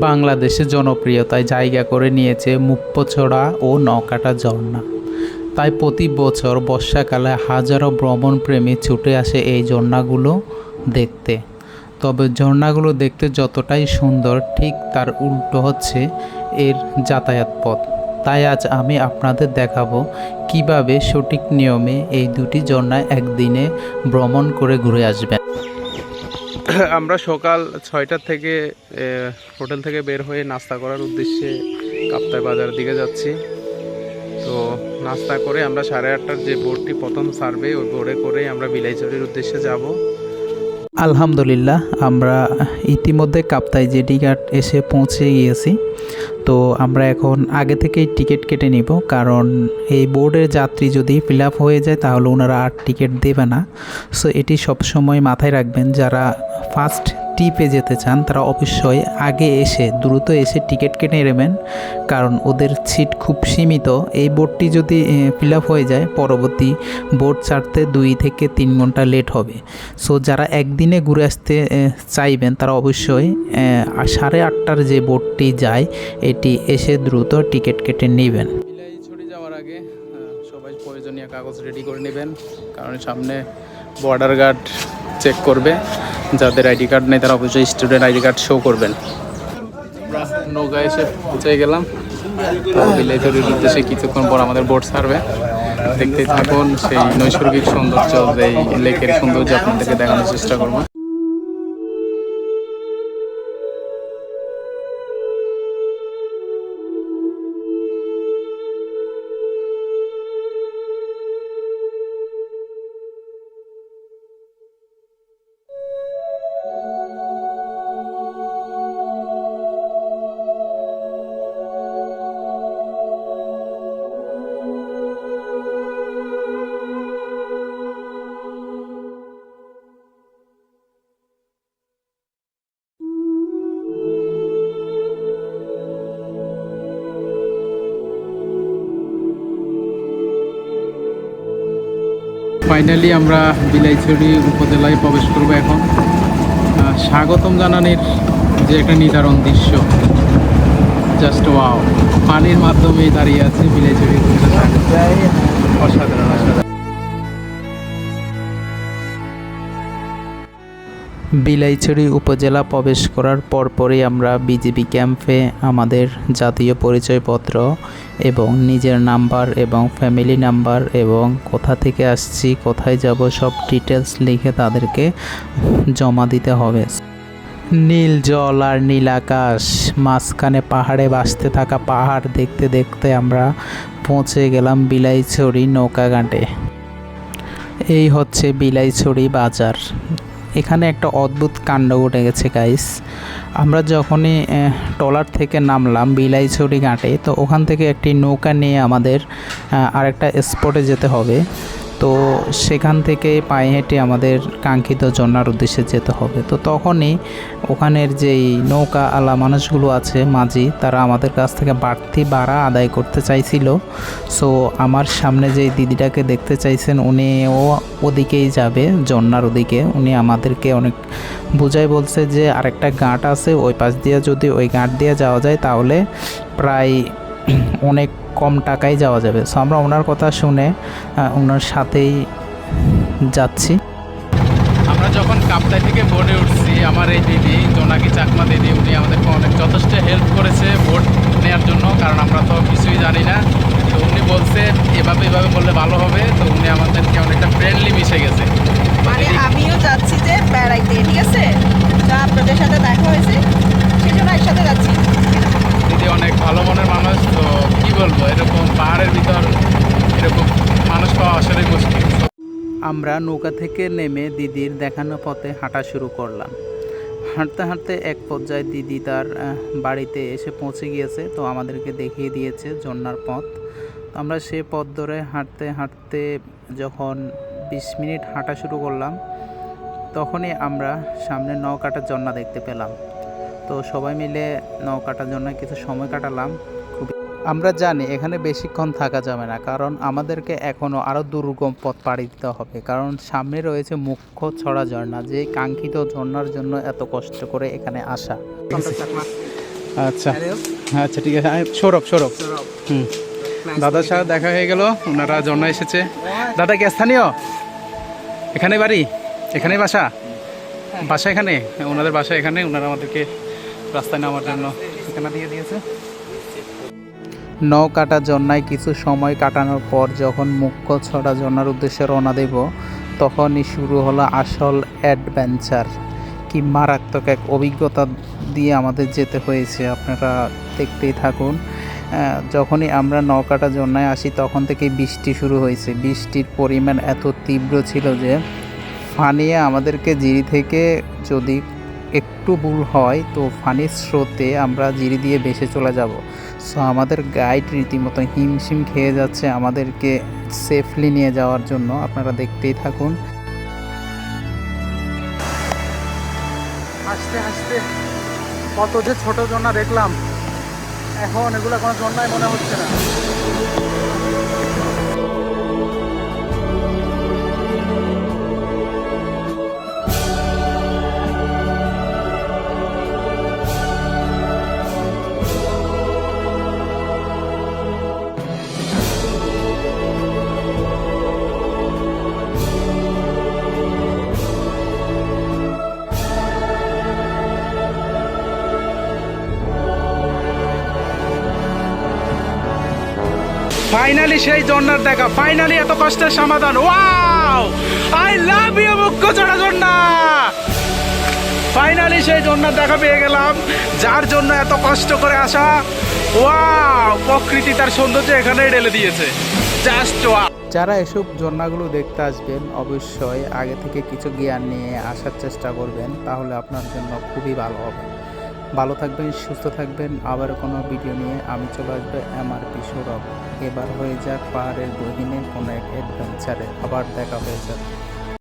বাংলাদেশে জনপ্রিয়তায় জায়গা করে নিয়েছে মুক্তছড়া ও নৌকাটা ঝর্ণা। তাই প্রতি বছর বর্ষাকালে হাজারো ভ্রমণপ্রেমী ছুটে আসে এই ঝর্ণাগুলো দেখতে। তবে ঝর্ণাগুলো দেখতে যতটাই সুন্দর, ঠিক তার উল্টো হচ্ছে এর যাতায়াত পথ। তাই আজ আমি আপনাদের দেখাবো কিভাবে সঠিক নিয়মে এই দুটি ঝর্ণায় একদিনে ভ্রমণ করে ঘুরে আসবেন। আমরা সকাল 6টার থেকে হোটেল থেকে বের হয়ে নাস্তা করার উদ্দেশ্যে কাপ্তাই বাজারের দিকে যাচ্ছি। তো নাস্তা করে আমরা 8:30টার যে বোটটি প্রথম সার্ভে, ওই বোটে করেই আমরা বিলাইছড়ির উদ্দেশ্যে যাব। আলহামদুলিল্লাহ, আমরা ইতিমধ্যে কাপ্তাই জেটি ঘাট এসে পৌঁছে গিয়েছি। তো আমরা এখন আগে থেকেই টিকিট কেটে নিব, কারণ এই বোর্ডের যাত্রী যদি ফিল আপ হয়ে যায় তাহলে ওনারা আর টিকিট দেবে না। সো এটি সবসময় মাথায় রাখবেন, যারা ফার্স্ট ট্রিপে যেতে চান তারা অবশ্যই আগে এসে দ্রুত এসে টিকিট কেটে নেবেন, কারণ ওদের সিট খুব সীমিত। এই বোটটি যদি ফিল আপ হয়ে যায়, পরবর্তী বোট ছাড়তে 2 থেকে 3 ঘন্টা লেট হবে। সো যারা একদিনে ঘুরে আসতে চাইবেন তারা অবশ্যই 8:30টার যে বোটটি যায় এটি এসে দ্রুত টিকিট কেটে নেবেন। বিলাইছড়ি যাওয়ার আগে সবাই প্রয়োজনীয় কাগজ রেডি করে নেবেন, কারণ সামনে বর্ডার গার্ড চেক করবে। যাদের আইডি কার্ড নেই তারা অবশ্যই স্টুডেন্ট আইডি কার্ড শো করবেন। আমরা নৌকায় এসে পৌঁছে গেলাম। তো বিলাইছড়ির উদ্দেশ্যে কিছুক্ষণ পর আমাদের বোট ছাড়বে। দেখতেই থাকুন সেই নৈসর্গিক সৌন্দর্য, এই লেকের সৌন্দর্য আপনাদেরকে দেখানোর চেষ্টা করবো। ফাইনালি আমরা বিলাইছড়ি উপজেলায় প্রবেশ করব। এখন স্বাগতম জানানোর যে একটা নিদারুণ দৃশ্য, জাস্ট ওয়াও! পানির মাধ্যমে দাঁড়িয়ে আছে বিলাইছড়ি উপজেলা। অসাধারণ অসাধারণ। বিলাইছড়ি উপজেলা প্রবেশ করার পরপরই আমরা বিজিবি ক্যাম্পে আমাদের জাতীয় পরিচয়পত্র এবং নিজের নাম্বার এবং ফ্যামিলি নাম্বার এবং কোথা থেকে আসছি, কোথায় যাব, সব ডিটেলস লিখে তাদেরকে জমা দিতে হবে। নীল জল আর নীল আকাশ, মাঝখানে পাহাড়ে ভাসতে থাকা পাহাড় দেখতে দেখতে আমরা পৌঁছে গেলাম বিলাইছড়ি নৌকাঘাটে। এই হচ্ছে বিলাইছড়ি বাজার। এখানে একটা অদ্ভুত কাণ্ড ঘটে গেছে গাইস। আমরা যখনই ট্রলার থেকে নামলাম বিলাইছড়ি ঘাটে, তো ওখান থেকে একটি নৌকা নিয়ে আমাদের আরেকটা স্পটে যেতে হবে। তো সেখান থেকে পায়ে হেঁটে আমাদের কাঙ্ক্ষিত ঝর্ণার উদ্দেশ্যে যেতে হবে। তো তখনই ওখানের যেই নৌকা আলা মানুষগুলো আছে, মাঝি, তারা আমাদের কাছ থেকে বাড়তি ভাড়া আদায় করতে চাইছিল। সো আমার সামনে যেই দিদিটাকে দেখতে চাইছেন, উনিও ওদিকেই যাবে, ঝর্ণার ওদিকে। উনি আমাদেরকে অনেক বুঝাই বলছে যে আরেকটা ঘাট আছে, ওই পাশ দিয়ে যদি ওই ঘাট দিয়ে যাওয়া যায় তাহলে প্রায় অনেক কম টাকায় যাওয়া যাবে। সো আমরা ওনার কথা শুনে ওনার সাথেই যাচ্ছি। আমরা যখন কাপ্তাই থেকে বোটে উঠছি, আমার এই দিদি জোনাকি চাকমা দিদি, উনি আমাদেরকে অনেক যথেষ্ট হেল্প করেছে বোট নেওয়ার জন্য, কারণ আমরা তো কিছুই জানি না। তো উনি বলছে এভাবে বললে ভালো হবে। তো উনি আমাদেরকে অনেকটা ফ্রেন্ডলি মিশে গেছে। মানে আমিও যাচ্ছি যে বেড়াইতে, ঠিক আছে, যা আপনাদের সাথে দেখা হয়েছে সেজন্য একসাথে যাচ্ছি। দিদি অনেক ভালো মনের মানুষ। তো কি বলবো, এরকম পাহাড়ের ভিতর এরকম মানুষ পাওয়া আসলে মুশকিল। আমরা নৌকা থেকে নেমে দিদির দেখানো পথে হাঁটা শুরু করলাম। হাঁটতে হাঁটতে এক পর্যায়ে দিদি তার বাড়িতে এসে পৌঁছে গিয়েছে। তো আমাদেরকে দেখিয়ে দিয়েছে ঝর্ণার পথ। তো আমরা সে পথ ধরে হাঁটতে হাঁটতে যখন 20 মিনিট হাঁটা শুরু করলাম, তখনই আমরা সামনে নৌকাটার ঝর্ণা দেখতে পেলাম। তো সবাই মিলে নৌকাটার জন্য কিছু সময় কাটালাম। আমরা জানি এখানে বেশিক্ষণ থাকা যাবে না, কারণ আমাদেরকে এখনও আরও দুর্গম পথ পাড়ি দিতে হবে, কারণ সামনে রয়েছে মুক্তছড়া ঝর্ণা, যে কাঙ্ক্ষিত ঝর্ণার জন্য এত কষ্ট করে এখানে আসা। আচ্ছা আচ্ছা ঠিক আছে সৌরভ হুম দাদার সাথে দেখা হয়ে গেল, ওনারা ঝর্ণা এসেছে। দাদা কি স্থানীয়? এখানে বাড়ি, এখানে বাসা এখানে, ওনাদের বাসা এখানে, ওনারা আমাদেরকে রাস্তায় নামার জন্য ঠিকানা দিয়ে দিয়েছে। নৌকাটা ঝর্ণায় কিছু সময় কাটানোর পর যখন মুখ্য ছড়া ঝর্ণার উদ্দেশ্যে রওনা দেব, তখনই শুরু হলো আসল অ্যাডভেঞ্চার। কি মারাত্মক এক অভিজ্ঞতা দিয়ে আমাদের যেতে হয়েছে, আপনারা দেখতেই থাকুন। যখনই আমরা নৌকাটা ঝর্ণায় আসি তখন থেকে বৃষ্টি শুরু হয়েছে। বৃষ্টির পরিমাণ এত তীব্র ছিল যে ফানিয়ে আমাদেরকে জিরি থেকে যদি একটু ভুল হয় তো ফানির স্রোতে আমরা জিরি দিয়ে ভেসে চলে যাব। সো আমাদের গাইড রীতিমতো হিমশিম খেয়ে যাচ্ছে আমাদেরকে সেফলি নিয়ে যাওয়ার জন্য। আপনারা দেখতেই থাকুন। আস্তে আস্তে কত যে ছোট ঝর্ণা দেখলাম, এখন এগুলো কোনো ঝর্ণাই মনে হচ্ছে না। ফাইনালি সেই ঝর্ণার দেখা, ফাইনালি এত কষ্টের সমাধান। ওয়াও, আই লাভ ইউ মুখ্যছড়া ঝর্ণা। ফাইনালি সেই ঝর্ণার দেখা পেয়ে গেলাম, যার জন্য এত কষ্ট করে আসা। ওয়াও, প্রকৃতি তার সৌন্দর্য এখানে ঢেলে দিয়েছে, জাস্ট ওয়াও। যারা এসব ঝর্ণাগুলো দেখতে আসবেন অবশ্যই আগে থেকে কিছু জ্ঞান নিয়ে আসার চেষ্টা করবেন, তাহলে আপনার জন্য খুবই ভালো হবে। ভালো থাকবেন, সুস্থ থাকবেন। আবার কোনো ভিডিও নিয়ে আমি চলে আসবো এমআরপি সৌরভ। এবার হয়ে যাক পাহাড়ের গহীনের কোনো এক অ্যাডভেঞ্চারে, আবার দেখা হয়ে যাক।